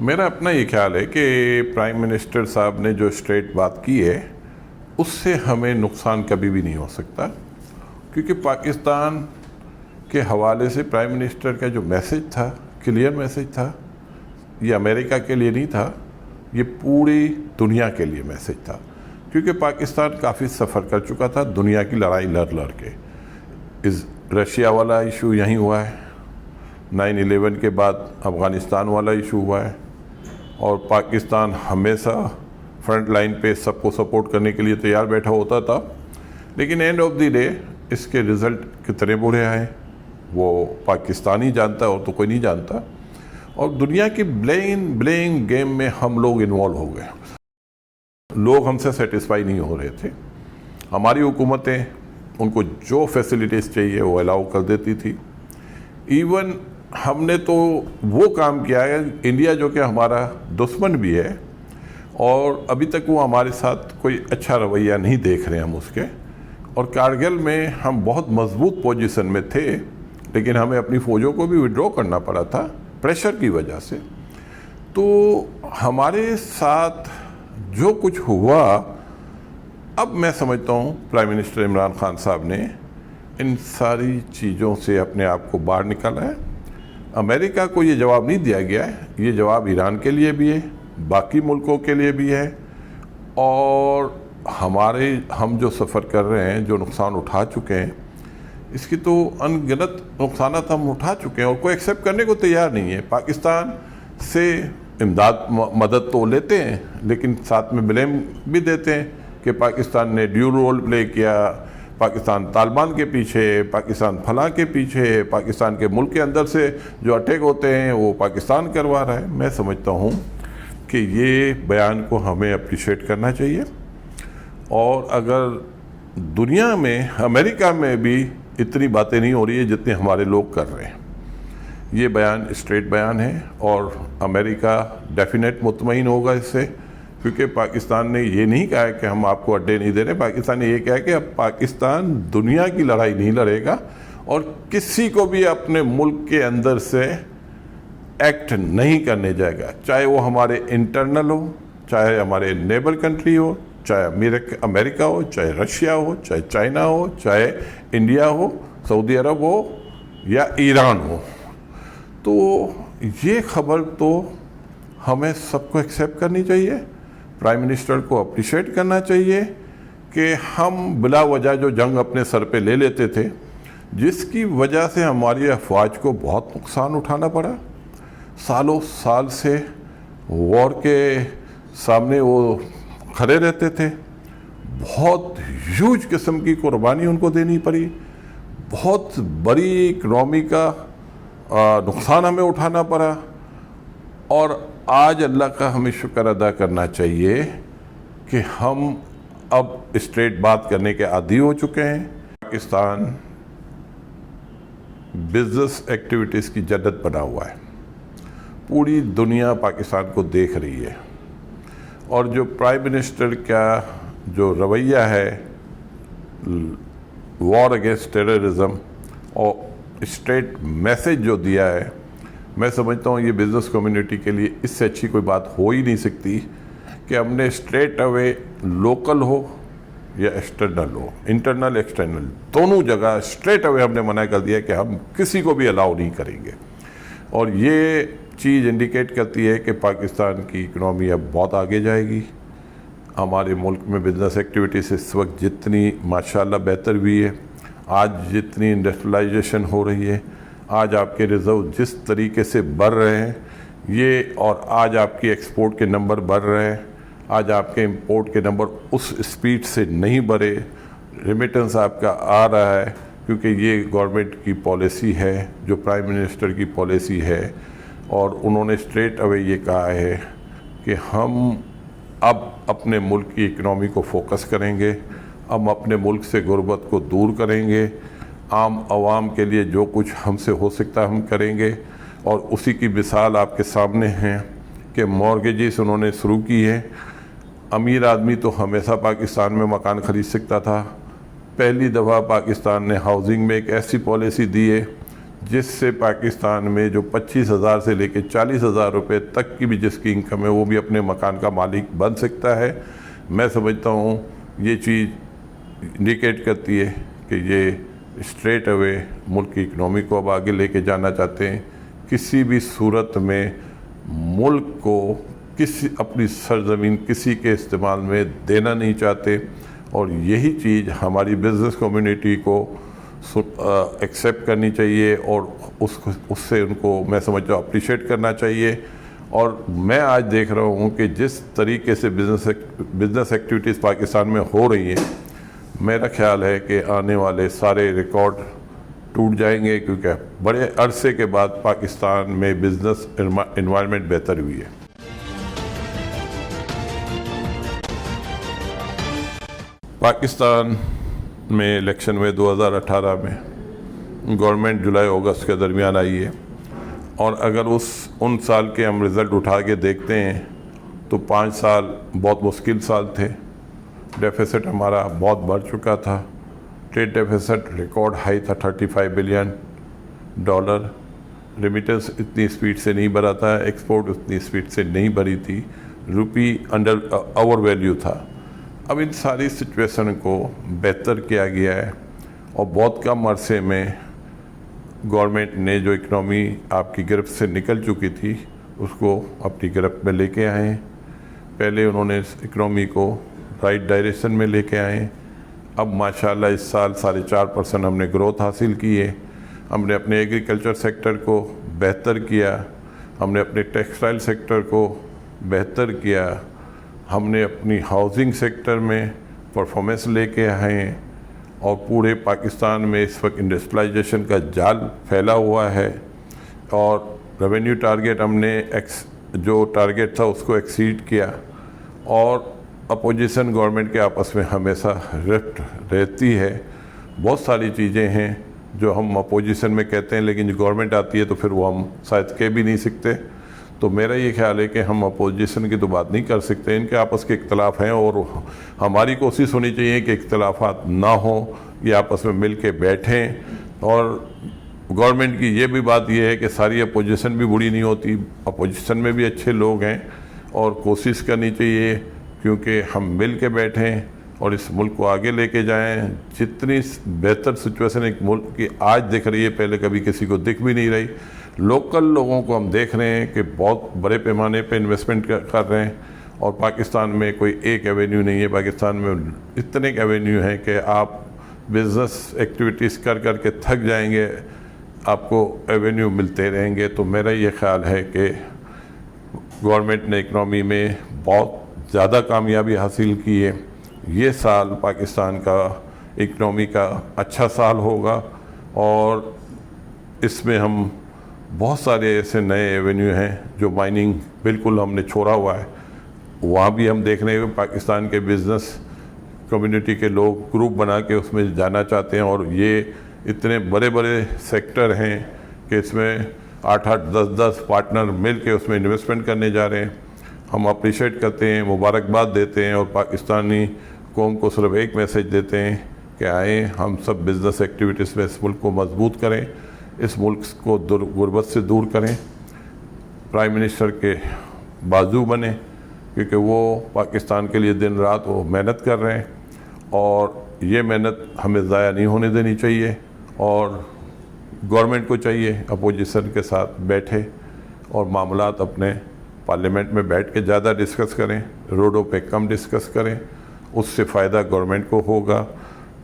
मेरा अपना ये ख्याल है कि प्राइम मिनिस्टर साहब ने जो स्ट्रेट बात की है उससे हमें नुकसान कभी भी नहीं हो सकता, क्योंकि पाकिस्तान के हवाले से प्राइम मिनिस्टर का जो मैसेज था, क्लियर मैसेज था। ये अमेरिका के लिए नहीं था, ये पूरी दुनिया के लिए मैसेज था, क्योंकि पाकिस्तान काफ़ी सफ़र कर चुका था दुनिया की लड़ाई लड़ के। इस रशिया वाला इशू यहीं हुआ है, 9/11 के बाद अफ़गानिस्तान वाला इशू हुआ है, और पाकिस्तान हमेशा फ्रंट लाइन पे सबको सपोर्ट करने के लिए तैयार बैठा होता था। लेकिन एंड ऑफ द डे इसके रिज़ल्ट कितने बुरे आए वो पाकिस्तान ही जानता है, और तो कोई नहीं जानता। और दुनिया की ब्लेइंग गेम में हम लोग इन्वॉल्व हो गए। लोग हमसे सेटिस्फाई नहीं हो रहे थे। हमारी हुकूमतें उनको जो फैसिलिटीज़ चाहिए वो अलाउ कर देती थी। इवन हमने तो वो काम किया है, इंडिया जो कि हमारा दुश्मन भी है, और अभी तक वो हमारे साथ कोई अच्छा रवैया नहीं देख रहे हम उसके। और कारगिल में हम बहुत मजबूत पोजीशन में थे, लेकिन हमें अपनी फ़ौजों को भी विड्रॉ करना पड़ा था प्रेशर की वजह से। तो हमारे साथ जो कुछ हुआ, अब मैं समझता हूँ प्राइम मिनिस्टर इमरान खान साहब ने इन सारी चीज़ों से अपने आप को बाहर निकाला है। अमेरिका को ये जवाब नहीं दिया गया है, ये जवाब ईरान के लिए भी है, बाकी मुल्कों के लिए भी है। और हम जो सफ़र कर रहे हैं, जो नुकसान उठा चुके हैं, इसकी तो अनगिनत नुकसान हम उठा चुके हैं, और कोई एक्सेप्ट करने को तैयार नहीं है। पाकिस्तान से इमदाद मदद तो लेते हैं, लेकिन साथ में ब्लेम भी देते हैं कि पाकिस्तान ने ड्यू रोल प्ले किया, पाकिस्तान तालिबान के पीछे, पाकिस्तान फलां के पीछे, पाकिस्तान के मुल्क के अंदर से जो अटैक होते हैं वो पाकिस्तान करवा रहा है। मैं समझता हूँ कि ये बयान को हमें अप्रिशिएट करना चाहिए। और अगर दुनिया में, अमेरिका में भी इतनी बातें नहीं हो रही है जितनी हमारे लोग कर रहे हैं। ये बयान स्ट्रेट बयान है, और अमेरिका डेफिनेट मुतमईन होगा इससे, क्योंकि पाकिस्तान ने ये नहीं कहा है कि हम आपको अड्डे नहीं दे रहे। पाकिस्तान ने ये कहा है कि अब पाकिस्तान दुनिया की लड़ाई नहीं लड़ेगा, और किसी को भी अपने मुल्क के अंदर से एक्ट नहीं करने जाएगा, चाहे वो हमारे इंटरनल हो, चाहे हमारे नेबर कंट्री हो, चाहे अमेरिका हो, चाहे रशिया हो, चाहे चाइना हो, चाहे इंडिया हो, सऊदी अरब हो या ईरान हो। तो ये खबर तो हमें सबको एक्सेप्ट करनी चाहिए, प्राइम मिनिस्टर को अप्रिशिएट करना चाहिए कि हम बिला वजह जो जंग अपने सर पे ले लेते थे, जिसकी वजह से हमारी अफवाज को बहुत नुकसान उठाना पड़ा। सालों साल से वॉर के सामने वो खड़े रहते थे, बहुत ह्यूज किस्म की कुर्बानी उनको देनी पड़ी, बहुत बड़ी इकनॉमी का नुकसान हमें उठाना पड़ा। और आज अल्लाह का हमें शुक्र अदा करना चाहिए कि हम अब स्ट्रेट बात करने के आदी हो चुके हैं। पाकिस्तान बिजनेस एक्टिविटीज़ की जन्नत बना हुआ है, पूरी दुनिया पाकिस्तान को देख रही है। और जो प्राइम मिनिस्टर का जो रवैया है, वॉर अगेंस्ट टेररिज्म, और स्ट्रेट मैसेज जो दिया है, मैं समझता हूँ ये बिज़नेस कम्युनिटी के लिए इससे अच्छी कोई बात हो ही नहीं सकती कि हमने स्ट्रेट अवे लोकल हो या एक्सटर्नल हो, इंटरनल एक्सटर्नल दोनों जगह स्ट्रेट अवे हमने मना कर दिया कि हम किसी को भी अलाउ नहीं करेंगे। और ये चीज़ इंडिकेट करती है कि पाकिस्तान की इकनॉमी अब बहुत आगे जाएगी। हमारे मुल्क में बिज़नेस एक्टिविटीज़ इस वक्त जितनी माशाल्लाह बेहतर हुई है, आज जितनी इंडस्ट्रियलाइजेशन हो रही है, आज आपके रिज़र्व जिस तरीके से बढ़ रहे हैं ये, और आज आपकी एक्सपोर्ट के नंबर बढ़ रहे हैं, आज आपके इंपोर्ट के नंबर उस स्पीड से नहीं बढ़े। रेमिटेंस आपका आ रहा है, क्योंकि ये गवर्नमेंट की पॉलिसी है, जो प्राइम मिनिस्टर की पॉलिसी है। और उन्होंने स्ट्रेट अवे ये कहा है कि हम अब अपने मुल्क की इकनॉमी को फोकस करेंगे, हम अपने मुल्क से गुर्बत को दूर करेंगे, आम आवाम के लिए जो कुछ हमसे हो सकता है हम करेंगे। और उसी की मिसाल आपके सामने हैं कि मॉर्गेजेस उन्होंने शुरू की है। अमीर आदमी तो हमेशा पाकिस्तान में मकान ख़रीद सकता था। पहली दफ़ा पाकिस्तान ने हाउसिंग में एक ऐसी पॉलिसी दी है जिससे पाकिस्तान में जो 25,000 से लेकर 40,000 रुपये तक की भी जिसकी इनकम है वो भी अपने मकान का मालिक बन सकता है। मैं समझता हूँ ये चीज़ इंडिकेट करती है कि ये स्ट्रेट अवे मुल्क की इकनॉमी को अब आगे लेके जाना चाहते हैं। किसी भी सूरत में मुल्क को किसी अपनी सरजमीन किसी के इस्तेमाल में देना नहीं चाहते, और यही चीज़ हमारी बिज़नेस कम्युनिटी को एक्सेप्ट करनी चाहिए और उससे उनको मैं समझता हूँ अप्रिशिएट करना चाहिए। और मैं आज देख रहा हूँ कि जिस तरीके से बिज़नेस एक्टिविटीज़ पाकिस्तान में हो रही हैं, मेरा ख्याल है कि आने वाले सारे रिकॉर्ड टूट जाएंगे, क्योंकि बड़े अरसे के बाद पाकिस्तान में बिज़नेस एनवायरनमेंट बेहतर हुई है। पाकिस्तान में इलेक्शन में 2018 में गवर्नमेंट जुलाई अगस्त के दरमियान आई है, और अगर उन साल के हम रिज़ल्ट उठा के देखते हैं तो 5 साल बहुत मुश्किल साल थे। डेफिसिट हमारा बहुत बढ़ चुका था। ट्रेड डेफिसिट रिकॉर्ड हाई था, $35 बिलियन। रेमिटेंस इतनी स्पीड से नहीं बढ़ा था, एक्सपोर्ट उतनी स्पीड से नहीं बढ़ी थी, रुपी अंडर ओवर वैल्यू था। अब इन सारी सिचुएशन को बेहतर किया गया है, और बहुत कम अरसे में गवर्नमेंट ने जो इकनॉमी आपकी गिरफ्त से निकल चुकी थी उसको अपनी गिरफ्त में लेके आए हैं। पहले उन्होंने इस इकनॉमी को राइट डायरेक्शन में लेके आए। अब माशाल्लाह इस साल 4.5% हमने ग्रोथ हासिल की है। हमने अपने एग्रीकल्चर सेक्टर को बेहतर किया, हमने अपने टेक्सटाइल सेक्टर को बेहतर किया, हमने अपनी हाउसिंग सेक्टर में परफॉर्मेंस लेके आए हैं, और पूरे पाकिस्तान में इस वक्त इंडस्ट्रियलाइजेशन का जाल फैला हुआ है, और रेवेन्यू टारगेट हमने जो टारगेट था उसको एक्सीड किया। और अपोजिशन गवर्नमेंट के आपस में हमेशा रिफ्ट रहती है। बहुत सारी चीज़ें हैं जो हम अपोजिशन में कहते हैं, लेकिन जो गवर्नमेंट आती है तो फिर वो हम शायद कह भी नहीं सकते। तो मेरा ये ख्याल है कि हम अपोजिशन की तो बात नहीं कर सकते, इनके आपस के इख्तलाफ हैं, और हमारी कोशिश होनी चाहिए कि इख्तलाफात ना हो, ये आपस में मिल के बैठें। और गवर्नमेंट की ये भी बात ये है कि सारी अपोजिशन भी बुरी नहीं होती, अपोजिशन में भी अच्छे लोग हैं, और कोशिश करनी चाहिए क्योंकि हम मिल के बैठें और इस मुल्क को आगे लेके जाएं। जितनी बेहतर सिचुएशन एक मुल्क की आज दिख रही है, पहले कभी किसी को दिख भी नहीं रही। लोकल लोगों को हम देख रहे हैं कि बहुत बड़े पैमाने पे इन्वेस्टमेंट कर रहे हैं, और पाकिस्तान में कोई एक एवेन्यू नहीं है। पाकिस्तान में इतने एवेन्यू हैं कि आप बिज़नेस एक्टिविटीज़ कर कर के थक जाएंगे, आपको एवेन्यू मिलते रहेंगे। तो मेरा ये ख्याल है कि गवर्नमेंट ने इकनॉमी में बहुत ज़्यादा कामयाबी हासिल की है। ये साल पाकिस्तान का इकनॉमी का अच्छा साल होगा, और इसमें हम बहुत सारे ऐसे नए एवेन्यू हैं जो माइनिंग बिल्कुल हमने छोड़ा हुआ है, वहाँ भी हम देख रहे हैं पाकिस्तान के बिज़नेस कम्युनिटी के लोग ग्रुप बना के उसमें जाना चाहते हैं। और ये इतने बड़े बड़े सेक्टर हैं कि इसमें 8-8, 10-10 पार्टनर मिल के उसमें इन्वेस्टमेंट करने जा रहे हैं। हम अप्रिशिएट करते हैं, मुबारकबाद देते हैं, और पाकिस्तानी कौम को सिर्फ एक मैसेज देते हैं कि आएँ हम सब बिज़नेस एक्टिविटीज़ में इस मुल्क को मजबूत करें, इस मुल्क को गुर्बत से दूर करें, प्राइम मिनिस्टर के बाजू बने, क्योंकि वो पाकिस्तान के लिए दिन रात वो मेहनत कर रहे हैं, और ये मेहनत हमें ज़ाया नहीं होने देनी चाहिए। और गवर्नमेंट को चाहिए अपोजिशन के साथ बैठे और मामलात अपने पार्लियामेंट में बैठ के ज़्यादा डिस्कस करें, रोडों पे कम डिस्कस करें, उससे फ़ायदा गवर्नमेंट को होगा।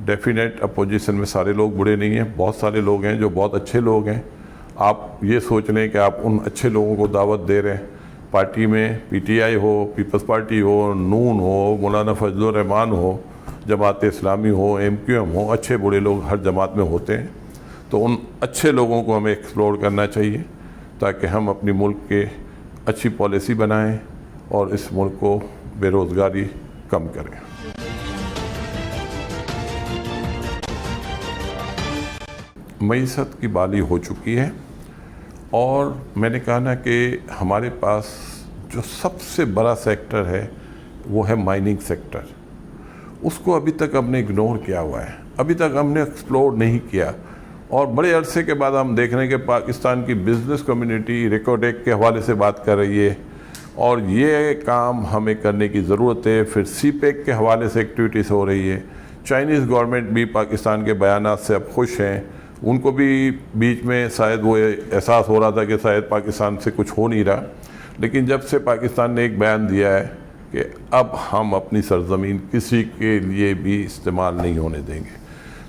डेफिनेट अपोजिशन में सारे लोग बुरे नहीं हैं, बहुत सारे लोग हैं जो बहुत अच्छे लोग हैं। आप ये सोच लें कि आप उन अच्छे लोगों को दावत दे रहे हैं। पार्टी में PTI हो, पीपल्स पार्टी हो, नून हो, मौलाना फजलुर रहमान हो, जमात इस्लामी हो, MQM हो, अच्छे बुरे लोग हर जमात में होते हैं। तो उन अच्छे लोगों को हमें एक्सप्लोर करना चाहिए ताकि हम अपनी मुल्क के अच्छी पॉलिसी बनाएं और इस मुल्क को बेरोज़गारी कम करें। मईशत की बाली हो चुकी है, और मैंने कहा ना कि हमारे पास जो सबसे बड़ा सेक्टर है वो है माइनिंग सेक्टर। उसको अभी तक हमने इग्नोर किया हुआ है, अभी तक हमने एक्सप्लोर नहीं किया। और बड़े अरसे के बाद हम देख रहे हैं कि पाकिस्तान की बिज़नेस कम्युनिटी रिकॉर्डेक के हवाले से बात कर रही है और ये काम हमें करने की ज़रूरत है। फिर सीपेक के हवाले से एक्टिविटीज़ हो रही है। चाइनीज़ गवर्नमेंट भी पाकिस्तान के बयानात से अब खुश हैं। उनको भी बीच में शायद वो एहसास हो रहा था कि शायद पाकिस्तान से कुछ हो नहीं रहा, लेकिन जब से पाकिस्तान ने एक बयान दिया है कि अब हम अपनी सरजमीन किसी के लिए भी इस्तेमाल नहीं होने देंगे,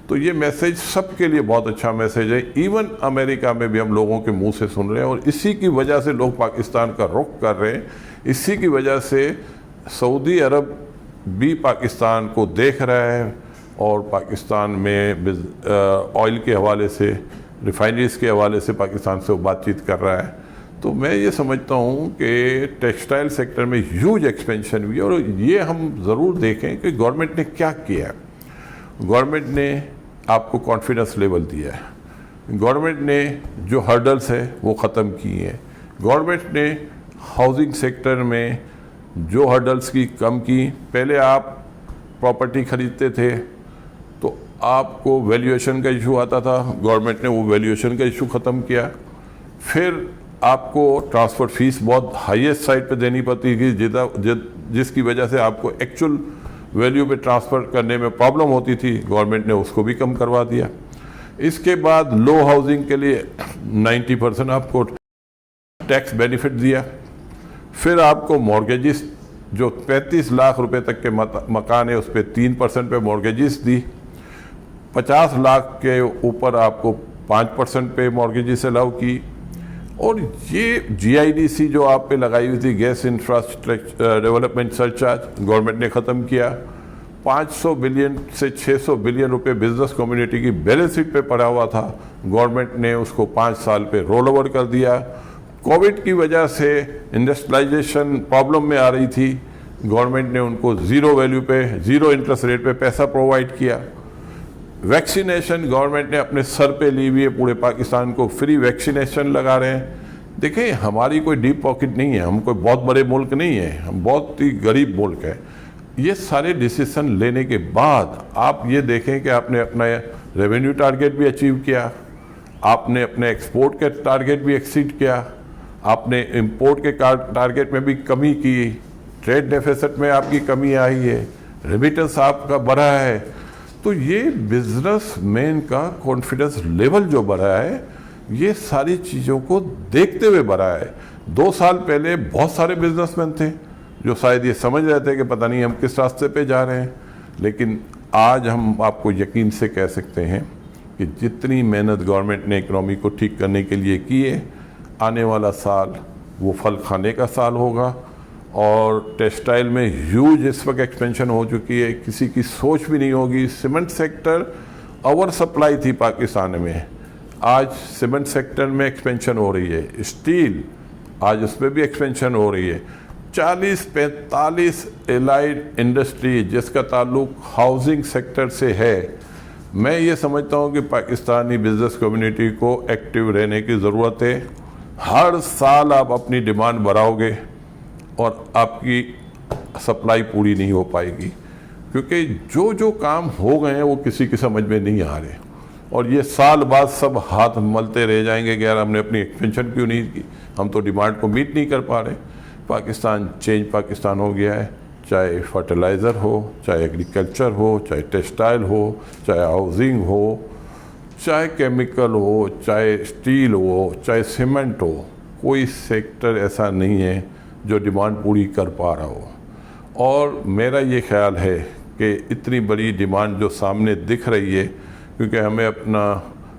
तो ये मैसेज सबके लिए बहुत अच्छा मैसेज है। इवन अमेरिका में भी हम लोगों के मुंह से सुन रहे हैं और इसी की वजह से लोग पाकिस्तान का रुख कर रहे हैं। इसी की वजह से सऊदी अरब भी पाकिस्तान को देख रहा है और पाकिस्तान में ऑयल के हवाले से, रिफाइनरीज के हवाले से पाकिस्तान से वो बातचीत कर रहा है। तो मैं ये समझता हूँ कि टेक्सटाइल सेक्टर में ह्यूज एक्सपेंशन हुई है और ये हम ज़रूर देखें कि गवर्नमेंट ने क्या किया है। गवर्नमेंट ने आपको कॉन्फिडेंस लेवल दिया है। गवर्नमेंट ने जो हर्डल्स है वो ख़त्म किए हैं। गवर्नमेंट ने हाउसिंग सेक्टर में जो हर्डल्स की कम की, पहले आप प्रॉपर्टी ख़रीदते थे तो आपको वैल्यूएशन का इशू आता था, गवर्नमेंट ने वो वैल्यूएशन का इशू ख़त्म किया। फिर आपको ट्रांसफ़र फीस बहुत हाईएस्ट साइड पे देनी पड़ती थी, जिसकी वजह से आपको एक्चुअल वैल्यू पे ट्रांसफ़र करने में प्रॉब्लम होती थी, गवर्नमेंट ने उसको भी कम करवा दिया। इसके बाद लो हाउसिंग के लिए 90% आपको टैक्स बेनिफिट दिया। फिर आपको मॉर्गेजेस, जो 35 लाख रुपए तक के मकान है उस पर 3% पे मॉर्गेजेस दी। 50 लाख के ऊपर आपको 5% पे मॉर्गेजेस अलाउ की। और ये GIDC जो आप पे लगाई हुई थी, gas infrastructure development surcharge, government ने ख़त्म किया। 500 बिलियन से 600 बिलियन रुपए बिजनेस कम्युनिटी की बैलेंस शीट पे पड़ा हुआ था, गवर्नमेंट ने उसको 5 साल पे रोल ओवर कर दिया। कोविड की वजह से इंडस्ट्रियलाइजेशन प्रॉब्लम में आ रही थी, गवर्नमेंट ने उनको ज़ीरो वैल्यू पे, ज़ीरो इंटरेस्ट रेट पे पैसा प्रोवाइड किया। वैक्सीनेशन गवर्नमेंट ने अपने सर पे ली हुई है, पूरे पाकिस्तान को फ्री वैक्सीनेशन लगा रहे हैं। देखिए, हमारी कोई डीप पॉकेट नहीं है, हम कोई बहुत बड़े मुल्क नहीं है, हम बहुत ही गरीब मुल्क है। ये सारे डिसीजन लेने के बाद आप ये देखें कि आपने अपना रेवेन्यू टारगेट भी अचीव किया, आपने अपने एक्सपोर्ट के टारगेट भी एक्सीड किया, आपने इंपोर्ट के टारगेट में भी कमी की, ट्रेड डेफिसिट में आपकी कमी आई है, रेमिटेंस आपका बढ़ा है। तो ये बिजनेसमैन का कॉन्फिडेंस लेवल जो बढ़ा है, ये सारी चीज़ों को देखते हुए बढ़ा है। 2 साल पहले बहुत सारे बिजनेसमैन थे जो शायद ये समझ रहे थे कि पता नहीं हम किस रास्ते पे जा रहे हैं, लेकिन आज हम आपको यकीन से कह सकते हैं कि जितनी मेहनत गवर्नमेंट ने इकनॉमी को ठीक करने के लिए की है, आने वाला साल वो फल खाने का साल होगा। और टेक्सटाइल में ह्यूज इस वक्त एक्सपेंशन हो चुकी है, किसी की सोच भी नहीं होगी। सीमेंट सेक्टर ओवर सप्लाई थी पाकिस्तान में, आज सीमेंट सेक्टर में एक्सपेंशन हो रही है। स्टील, आज उसमें भी एक्सपेंशन हो रही है। 40-45 एलाइड इंडस्ट्री जिसका ताल्लुक हाउसिंग सेक्टर से है। मैं ये समझता हूँ कि पाकिस्तानी बिजनेस कम्युनिटी को एक्टिव रहने की ज़रूरत है। हर साल आप अपनी डिमांड बढ़ाओगे और आपकी सप्लाई पूरी नहीं हो पाएगी, क्योंकि जो जो काम हो गए हैं वो किसी की समझ में नहीं आ रहे, और ये साल बाद सब हाथ मलते रह जाएंगे कि यार हमने अपनी एक्सपेंशन क्यों नहीं की, हम तो डिमांड को मीट नहीं कर पा रहे। पाकिस्तान चेंज पाकिस्तान हो गया है, चाहे फर्टिलाइज़र हो, चाहे एग्रीकल्चर हो, चाहे टेक्सटाइल हो, चाहे हाउसिंग हो, चाहे केमिकल हो, चाहे स्टील हो, चाहे सीमेंट हो। कोई सेक्टर ऐसा नहीं है जो डिमांड पूरी कर पा रहा हो। और मेरा ये ख्याल है कि इतनी बड़ी डिमांड जो सामने दिख रही है, क्योंकि हमें अपना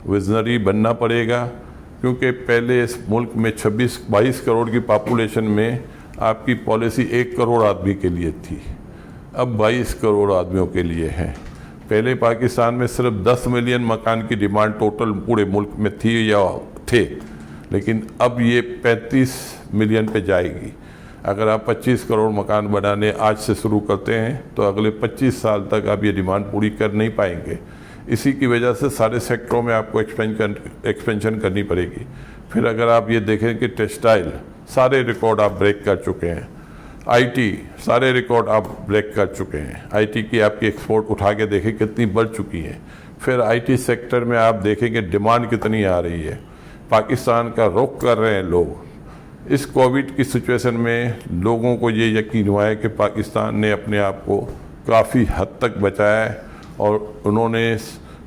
विजनरी बनना पड़ेगा, क्योंकि पहले इस मुल्क में 26-22 करोड़ की पॉपुलेशन में आपकी पॉलिसी 1 करोड़ आदमी के लिए थी, अब 22 करोड़ आदमियों के लिए है। पहले पाकिस्तान में सिर्फ 10 मिलियन मकान की डिमांड टोटल पूरे मुल्क में थी या थे, लेकिन अब ये 35 मिलियन पे जाएगी। अगर आप 25 करोड़ मकान बनाने आज से शुरू करते हैं तो अगले 25 साल तक आप ये डिमांड पूरी कर नहीं पाएंगे। इसी की वजह से सारे सेक्टरों में आपको एक्सपेंशन करनी पड़ेगी। फिर अगर आप ये देखें कि टेक्सटाइल सारे रिकॉर्ड आप ब्रेक कर चुके हैं, आईटी सारे रिकॉर्ड आप ब्रेक कर चुके हैं। आईटी की आपकी एक्सपोर्ट उठा के देखें कितनी बढ़ चुकी है। फिर आईटी सेक्टर में आप देखेंगे डिमांड कितनी आ रही है, पाकिस्तान का रुख कर रहे हैं लोग। इस कोविड की सिचुएशन में लोगों को ये यकीन हुआ है कि पाकिस्तान ने अपने आप को काफ़ी हद तक बचाया है, और उन्होंने,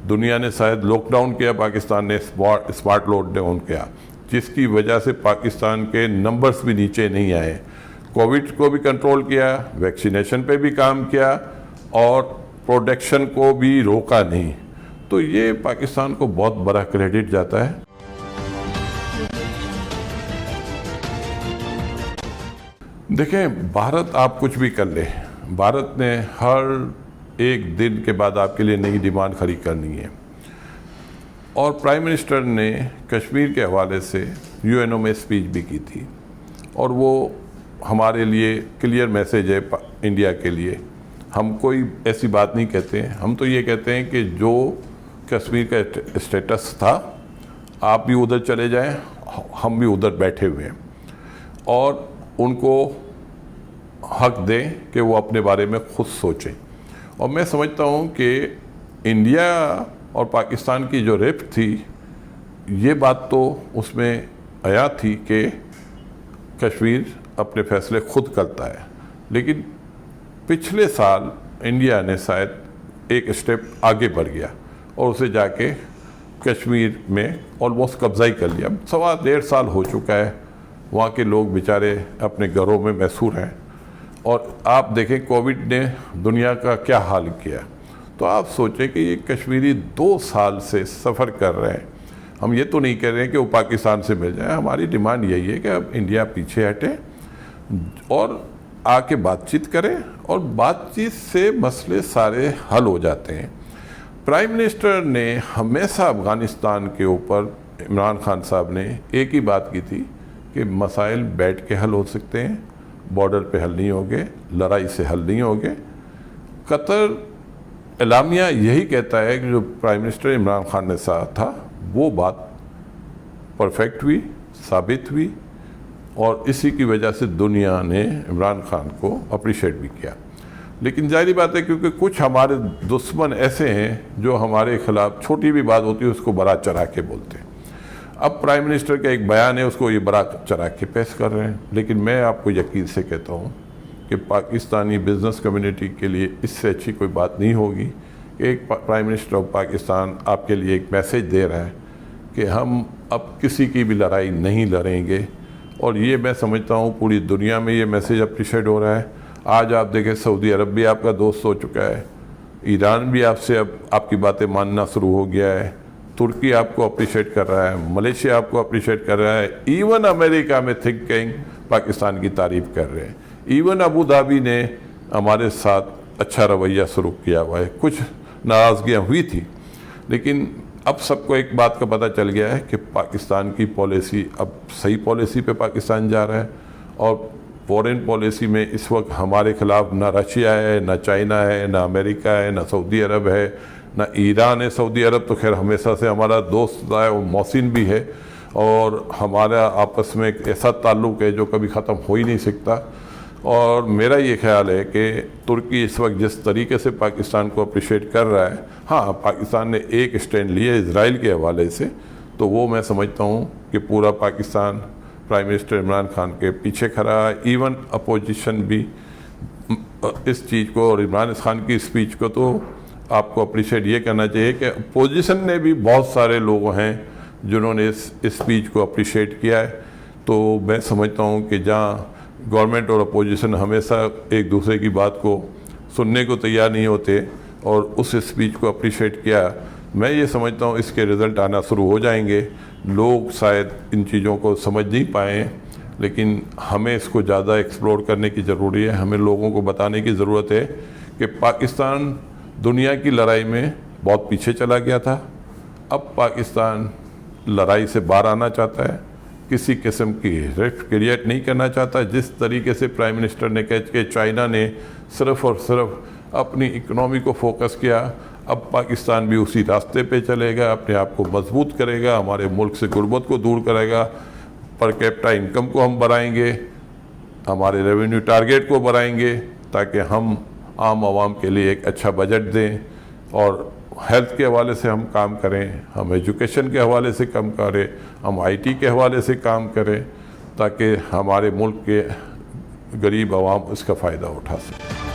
दुनिया ने शायद लॉकडाउन किया, पाकिस्तान ने स्मार्ट लॉकडाउन किया, जिसकी वजह से पाकिस्तान के नंबर्स भी नीचे नहीं आए। कोविड को भी कंट्रोल किया, वैक्सीनेशन पे भी काम किया, और प्रोडक्शन को भी रोका नहीं। तो ये पाकिस्तान को बहुत बड़ा क्रेडिट जाता है। देखें, भारत आप कुछ भी कर ले, भारत ने हर एक दिन के बाद आपके लिए नई डिमांड खड़ी करनी है। और प्राइम मिनिस्टर ने कश्मीर के हवाले से यूएनओ में स्पीच भी की थी, और वो हमारे लिए क्लियर मैसेज है इंडिया के लिए। हम कोई ऐसी बात नहीं कहते हैं, हम तो ये कहते हैं कि जो कश्मीर का स्टेटस था, आप भी उधर चले जाएं, हम भी उधर बैठे हुए हैं, और उनको हक दें कि वो अपने बारे में खुद सोचें। और मैं समझता हूँ कि इंडिया और पाकिस्तान की जो रिफ्ट थी, ये बात तो उसमें आया थी कि कश्मीर अपने फैसले खुद करता है, लेकिन पिछले साल इंडिया ने शायद एक स्टेप आगे बढ़ गया और उसे जाके कश्मीर में ऑलमोस्ट कब्जा ही कर लिया। 1.5 साल हो चुका है, वहाँ के लोग बेचारे अपने घरों में महसूर हैं। और आप देखें कोविड ने दुनिया का क्या हाल किया, तो आप सोचें कि ये कश्मीरी 2 साल से सफ़र कर रहे हैं। हम ये तो नहीं कह रहे हैं कि वो पाकिस्तान से मिल जाए, हमारी डिमांड यही है कि अब इंडिया पीछे हटे और आके बातचीत करें, और बातचीत से मसले सारे हल हो जाते हैं। प्राइम मिनिस्टर ने हमेशा अफ़गानिस्तान के ऊपर, इमरान खान साहब ने एक ही बात की थी कि मसाइल बैठ के हल हो सकते हैं, बॉर्डर पे हल नहीं होंगे, लड़ाई से हल नहीं होंगे। कतर एलामिया यही कहता है कि जो प्राइम मिनिस्टर इमरान खान ने कहा था वो बात परफेक्ट हुई, साबित हुई, और इसी की वजह से दुनिया ने इमरान खान को अप्रिशिएट भी किया। लेकिन जाहिर बात है, क्योंकि कुछ हमारे दुश्मन ऐसे हैं जो हमारे खिलाफ छोटी भी बात होती है उसको बड़ा चढ़ा के बोलते हैं। अब प्राइम मिनिस्टर का एक बयान है, उसको ये बड़ा चढ़ा के पेश कर रहे हैं। लेकिन मैं आपको यकीन से कहता हूँ कि पाकिस्तानी बिजनेस कम्युनिटी के लिए इससे अच्छी कोई बात नहीं होगी कि एक प्राइम मिनिस्टर ऑफ पाकिस्तान आपके लिए एक मैसेज दे रहा है कि हम अब किसी की भी लड़ाई नहीं लड़ेंगे। और ये मैं समझता हूँ पूरी दुनिया में ये मैसेज अप्रिशिएट हो रहा है। आज आप देखें, सऊदी अरब भी आपका दोस्त हो चुका है, ईरान भी आपसे अब आपकी बातें मानना शुरू हो गया है, तुर्की आपको अप्रिशिएट कर रहा है, मलेशिया आपको अप्रिशिएट कर रहा है, इवन अमेरिका में थिंक टैंक पाकिस्तान की तारीफ कर रहे हैं, इवन अबू धाबी ने हमारे साथ अच्छा रवैया शुरू किया हुआ है। कुछ नाराज़गियाँ हुई थी, लेकिन अब सबको एक बात का पता चल गया है कि पाकिस्तान की पॉलिसी अब सही पॉलिसी पे पाकिस्तान जा रहा है। और फॉरेन पॉलिसी में इस वक्त हमारे खिलाफ ना रशिया है, ना चाइना है, ना अमेरिका है, ना सऊदी अरब है, ना ईरान है। सऊदी अरब तो खैर हमेशा से हमारा दोस्त रहा है, वो मौसिन भी है, और हमारा आपस में एक ऐसा ताल्लुक़ है जो कभी ख़त्म हो ही नहीं सकता। और मेरा ये ख्याल है कि तुर्की इस वक्त जिस तरीके से पाकिस्तान को अप्रिशिएट कर रहा है, हाँ पाकिस्तान ने एक स्टैंड लिया इजराइल के हवाले से, तो वो मैं समझता हूँ कि पूरा पाकिस्तान प्राइम मिनिस्टर इमरान खान के पीछे खड़ा है। इवन अपोजिशन भी इस चीज़ को और इमरान खान की स्पीच को तो आपको अप्रिशिएट ये करना चाहिए कि अपोजिशन ने भी बहुत सारे लोग हैं जिन्होंने इस स्पीच को अप्रिशिएट किया है। तो मैं समझता हूँ कि जहाँ गवर्नमेंट और अपोजिशन हमेशा एक दूसरे की बात को सुनने को तैयार नहीं होते और उस स्पीच को अप्रिशिएट किया, मैं ये समझता हूँ इसके रिज़ल्ट आना शुरू हो जाएंगे। लोग शायद इन चीज़ों को समझ नहीं पाए, लेकिन हमें इसको ज़्यादा एक्सप्लोर करने की ज़रूरी है। हमें लोगों को बताने की ज़रूरत है कि पाकिस्तान दुनिया की लड़ाई में बहुत पीछे चला गया था, अब पाकिस्तान लड़ाई से बाहर आना चाहता है, किसी किस्म की रिफ्ट क्रिएट नहीं करना चाहता। जिस तरीके से प्राइम मिनिस्टर ने कहा कि चाइना ने सिर्फ़ और सिर्फ अपनी इकनॉमी को फोकस किया, अब पाकिस्तान भी उसी रास्ते पे चलेगा, अपने आप को मजबूत करेगा, हमारे मुल्क से गुर्बत को दूर करेगा, पर कैपिटा इनकम को हम बढ़ाएंगे, हमारे रेवेन्यू टारगेट को बढ़ाएंगे ताकि हम आम आवाम के लिए एक अच्छा बजट दें और हेल्थ के हवाले से हम काम करें, हम एजुकेशन के हवाले से काम करें, हम आईटी के हवाले से काम करें, ताकि हमारे मुल्क के गरीब आवाम इसका फ़ायदा उठा सकें।